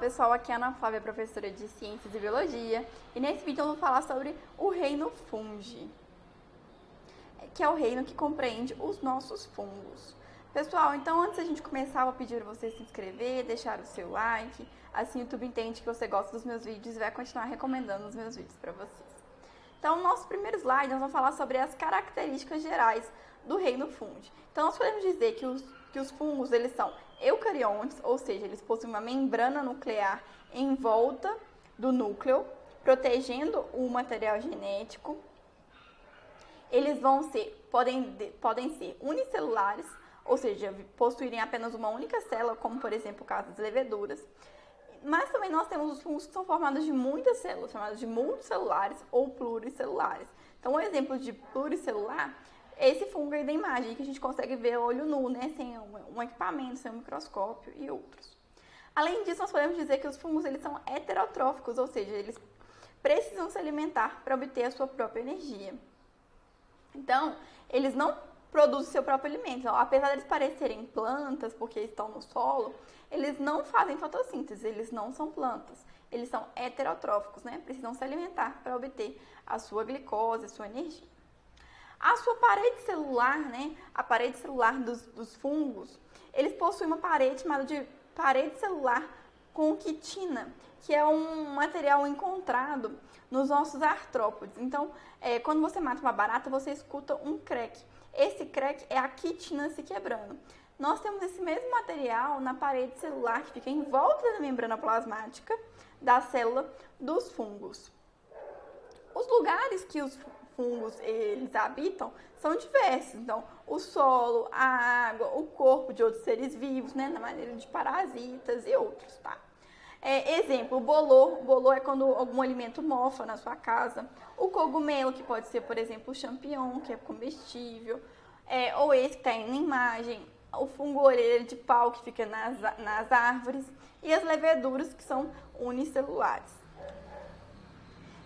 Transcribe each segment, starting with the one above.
pessoal, aqui é a Ana Flávia, professora de Ciências e Biologia, e nesse vídeo eu vou falar sobre o reino fungi, que é o reino que compreende os nossos fungos. Pessoal, então antes da gente começar, eu vou pedir para você se inscrever, deixar o seu like, assim o YouTube entende que você gosta dos meus vídeos e vai continuar recomendando os meus vídeos para vocês. Então, no nosso primeiro slide, nós vamos falar sobre as características gerais do reino fungi. Então, nós podemos dizer que os fungos, eles são eucariontes, ou seja, eles possuem uma membrana nuclear em volta do núcleo, protegendo o material genético. Eles podem ser unicelulares, ou seja, possuírem apenas uma única célula, como por exemplo o caso das leveduras. Mas também nós temos os fungos que são formados de muitas células, chamadas de multicelulares ou pluricelulares. Então, um exemplo de pluricelular é esse fungo aí da imagem, que a gente consegue ver olho nu, né, sem um equipamento, sem um microscópio e outros. Além disso, nós podemos dizer que os fungos eles são heterotróficos, ou seja, eles precisam se alimentar para obter a sua própria energia. Então, eles não produzem seu próprio alimento. Então, apesar de eles parecerem plantas, porque estão no solo, eles não fazem fotossíntese, eles não são plantas. Eles são heterotróficos, né? Precisam se alimentar para obter a sua glicose, a sua energia. A sua parede celular, né? A parede celular dos fungos, eles possuem uma parede chamada de parede celular com quitina, que é um material encontrado nos nossos artrópodes. Então, quando você mata uma barata, você escuta um crack. Esse crack é a quitina se quebrando. Nós temos esse mesmo material na parede celular que fica em volta da membrana plasmática da célula dos fungos. Os lugares que os fungos eles habitam são diversos. Então, o solo, a água, o corpo de outros seres vivos, né, na maneira de parasitas e outros, tá? Exemplo, o bolor. O bolor é quando algum alimento mofa na sua casa. O cogumelo, que pode ser, por exemplo, o champignon, que é comestível. Ou esse que está aí na imagem. O fungo orelha de pau, que fica nas árvores. E as leveduras, que são unicelulares.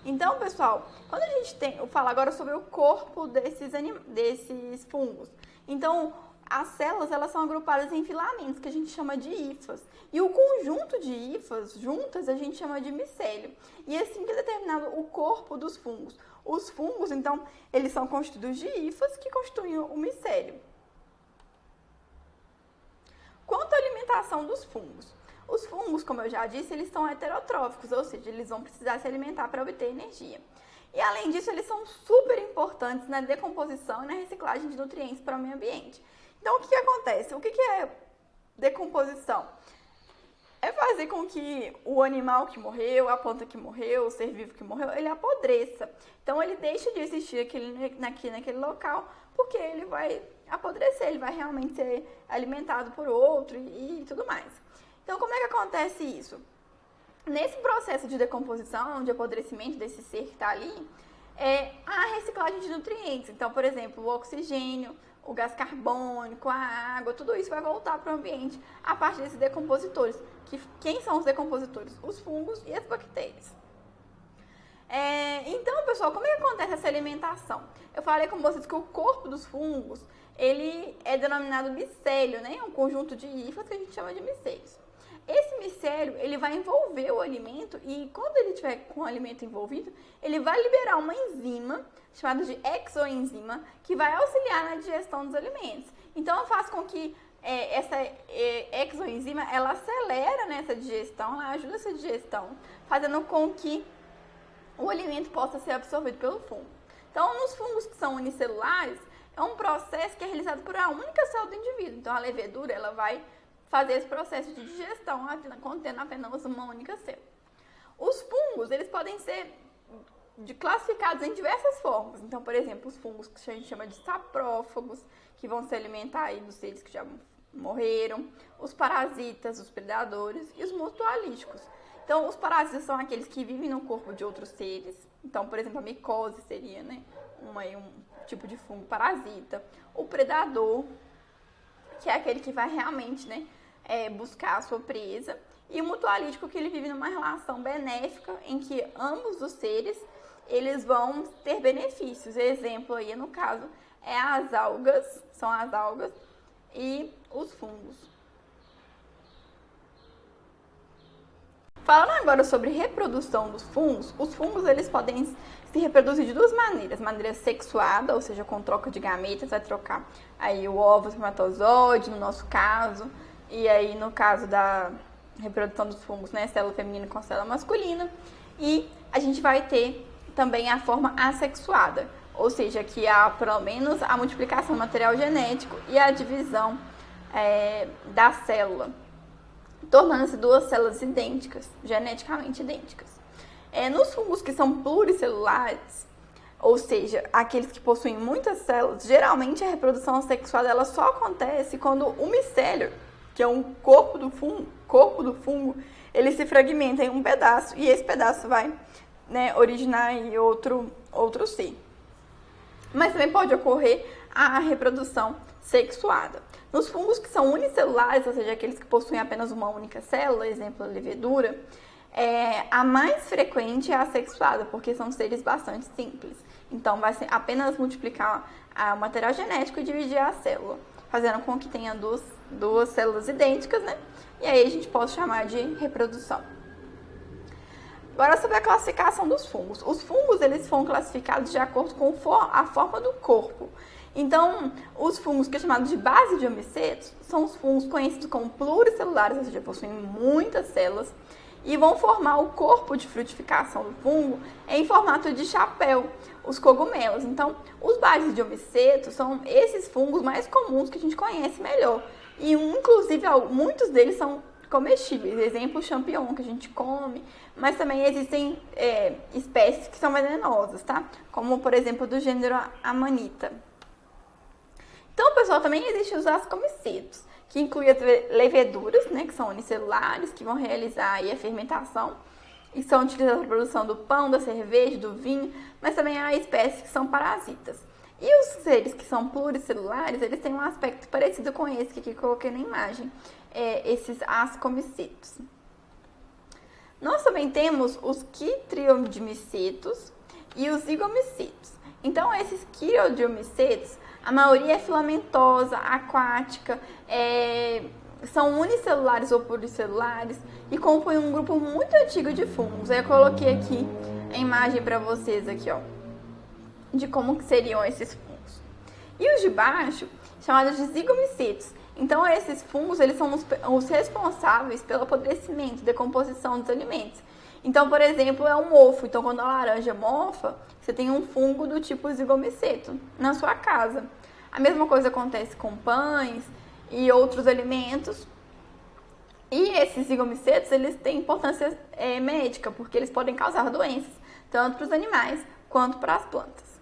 Então, pessoal, quando a gente eu falo agora sobre o corpo desses fungos. Então, as células elas são agrupadas em filamentos, que a gente chama de hifas. E o conjunto de hifas juntas a gente chama de micélio. E assim que é determinado o corpo dos fungos. Os fungos, então, eles são constituídos de hifas que constituem o micélio. Quanto à alimentação dos fungos. Os fungos, como eu já disse, eles são heterotróficos, ou seja, eles vão precisar se alimentar para obter energia. E além disso, eles são super importantes na decomposição e na reciclagem de nutrientes para o meio ambiente. Então, o que acontece? O que é decomposição? É fazer com que o animal que morreu, a planta que morreu, o ser vivo que morreu, ele apodreça. Então, ele deixa de existir naquele local, porque ele vai apodrecer, ele vai realmente ser alimentado por outro e tudo mais. Então, como é que acontece isso? Nesse processo de decomposição, de apodrecimento desse ser que está ali, a reciclagem de nutrientes. Então, por exemplo, o oxigênio, o gás carbônico, a água, tudo isso vai voltar para o ambiente a partir desses decompositores. Quem são os decompositores? Os fungos e as bactérias. Então, pessoal, como é que acontece essa alimentação? Eu falei com vocês que o corpo dos fungos, ele é denominado micélio, né? É um conjunto de hifas que a gente chama de micélios. Esse micélio, ele vai envolver o alimento e quando ele estiver com o alimento envolvido, ele vai liberar uma enzima, chamada de exoenzima, que vai auxiliar na digestão dos alimentos. Então, faz com que essa exoenzima, ela acelera nessa digestão, ela ajuda essa digestão, fazendo com que o alimento possa ser absorvido pelo fungo. Então, nos fungos que são unicelulares, é um processo que é realizado por uma única célula do indivíduo. Então, a levedura, ela vai fazer esse processo de digestão contendo apenas uma única célula. Os fungos, eles podem ser classificados em diversas formas. Então, por exemplo, os fungos que a gente chama de saprófagos, que vão se alimentar aí dos seres que já morreram, os parasitas, os predadores e os mutualísticos. Então, os parasitas são aqueles que vivem no corpo de outros seres. Então, por exemplo, a micose seria, né, um tipo de fungo parasita. O predador, que é aquele que vai realmente, né, buscar a sua presa, e o mutualístico, que ele vive numa relação benéfica em que ambos os seres eles vão ter benefícios. Exemplo aí, no caso, são as algas e os fungos. Falando agora sobre reprodução dos fungos, os fungos eles podem se reproduzir de duas maneiras. Maneira sexuada, ou seja, com troca de gametas, vai trocar aí o ovo, o espermatozoide, no nosso caso, e aí no caso da reprodução dos fungos, né, célula feminina com célula masculina. E a gente vai ter também a forma assexuada, ou seja, que há pelo menos a multiplicação do material genético e a divisão da célula, tornando-se duas células idênticas, geneticamente idênticas. Nos fungos que são pluricelulares, ou seja, aqueles que possuem muitas células, geralmente a reprodução sexual ela só acontece quando o micélio, que é um corpo do fungo, ele se fragmenta em um pedaço e esse pedaço vai, né, originar em outro ser. Mas também pode ocorrer a reprodução sexuada. Nos fungos que são unicelulares, ou seja, aqueles que possuem apenas uma única célula, exemplo, a levedura, a mais frequente é a sexuada, porque são seres bastante simples. Então, vai ser apenas multiplicar o material genético e dividir a célula, fazendo com que tenha duas células idênticas, né? E aí a gente pode chamar de reprodução. Agora, sobre a classificação dos fungos. Os fungos, eles foram classificados de acordo com a forma do corpo. Então, os fungos que são chamados de base de omicetos são os fungos conhecidos como pluricelulares, ou seja, possuem muitas células, e vão formar o corpo de frutificação do fungo em formato de chapéu, os cogumelos. Então, os bases de omicetos são esses fungos mais comuns que a gente conhece melhor. E, inclusive, muitos deles são comestíveis. Exemplo, o champignon que a gente come, mas também existem espécies que são venenosas, tá? Como, por exemplo, do gênero Amanita. Então, pessoal, também existem os ascomicetos, que inclui as leveduras, né, que são unicelulares, que vão realizar aí a fermentação e são utilizadas para a produção do pão, da cerveja, do vinho, mas também há espécies que são parasitas. E os seres que são pluricelulares, eles têm um aspecto parecido com esse que aqui coloquei na imagem, esses ascomicetos. Nós também temos os quitriodiomicetos e os zigomicetos. Então, esses quitriodiomicetos, a maioria é filamentosa, aquática, são unicelulares ou pluricelulares e compõem um grupo muito antigo de fungos. Aí eu coloquei aqui a imagem para vocês aqui, ó, de como que seriam esses fungos. E os de baixo, chamados de zigomicetos. Então, esses fungos, eles são os responsáveis pelo apodrecimento, decomposição dos alimentos. Então, por exemplo, é um mofo. Então, quando a laranja mofa, você tem um fungo do tipo zigomiceto na sua casa. A mesma coisa acontece com pães e outros alimentos. E esses zigomicetos, eles têm importância médica, porque eles podem causar doenças, tanto para os animais quanto para as plantas.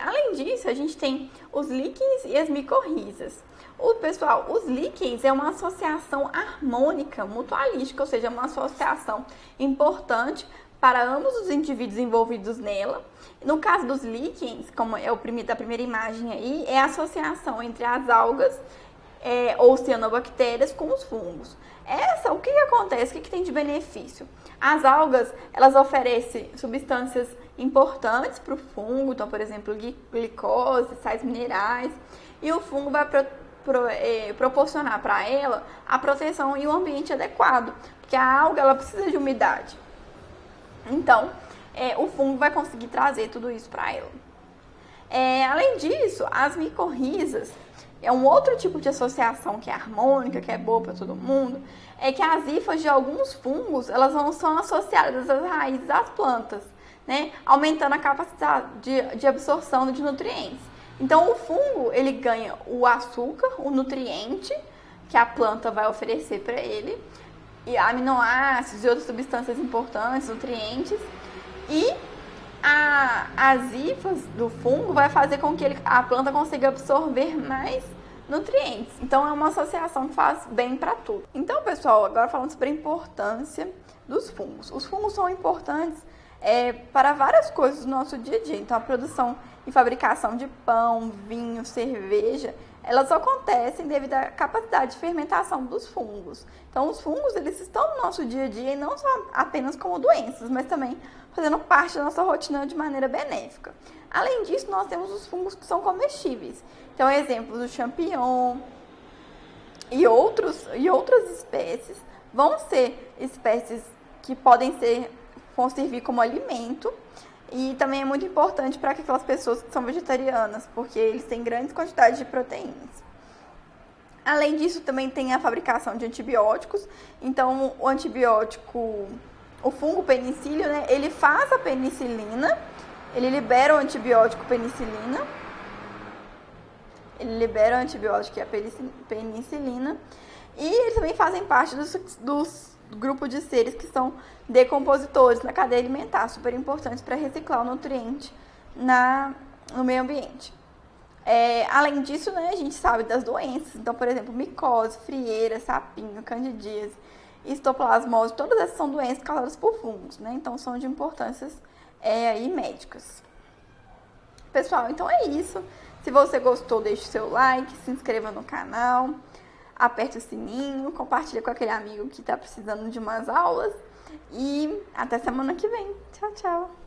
Além disso, a gente tem os líquens e as micorrizas. Os líquens é uma associação harmônica mutualística, ou seja, uma associação importante para ambos os indivíduos envolvidos nela. No caso dos líquens, como é da primeira imagem aí, é a associação entre as algas ou cianobactérias com os fungos. O que acontece? O que tem de benefício? As algas, elas oferecem substâncias importantes para o fungo, então, por exemplo, glicose, sais minerais, e o fungo vai proporcionar para ela a proteção e um ambiente adequado, porque a alga ela precisa de umidade. Então, o fungo vai conseguir trazer tudo isso para ela. Além disso, as micorrizas é um outro tipo de associação que é harmônica, que é boa para todo mundo, é que as hifas de alguns fungos, elas não são associadas às raízes das plantas, né? Aumentando a capacidade de absorção de nutrientes. Então, o fungo, ele ganha o açúcar, o nutriente que a planta vai oferecer para ele, e aminoácidos e outras substâncias importantes, nutrientes, e as hifas do fungo vai fazer com que a planta consiga absorver mais nutrientes. Então, é uma associação que faz bem para tudo. Então, pessoal, agora falando sobre a importância dos fungos. Os fungos são importantes para várias coisas do nosso dia a dia. Então, a produção e fabricação de pão, vinho, cerveja, elas acontecem devido à capacidade de fermentação dos fungos. Então, os fungos, eles estão no nosso dia a dia e não só apenas como doenças, mas também fazendo parte da nossa rotina de maneira benéfica. Além disso, nós temos os fungos que são comestíveis. Então, exemplos do champignon, e outras espécies vão ser espécies que vão servir como alimento. E também é muito importante para aquelas pessoas que são vegetarianas, porque eles têm grandes quantidades de proteínas. Além disso, também tem a fabricação de antibióticos. Então, o fungo penicílio, né, ele faz a penicilina, ele libera o antibiótico penicilina. Ele libera o antibiótico, que é a penicilina. E eles também fazem parte dos grupos de seres que são decompositores na cadeia alimentar, super importantes para reciclar o nutriente no meio ambiente. Além disso, né, a gente sabe das doenças. Então, por exemplo, micose, frieira, sapinho, candidíase, histoplasmose, todas essas são doenças causadas por fungos, né? Então, são de importâncias aí médicas. Pessoal, então é isso. Se você gostou, deixe o seu like, se inscreva no canal, aperte o sininho, compartilhe com aquele amigo que está precisando de umas aulas. E até semana que vem. Tchau, tchau!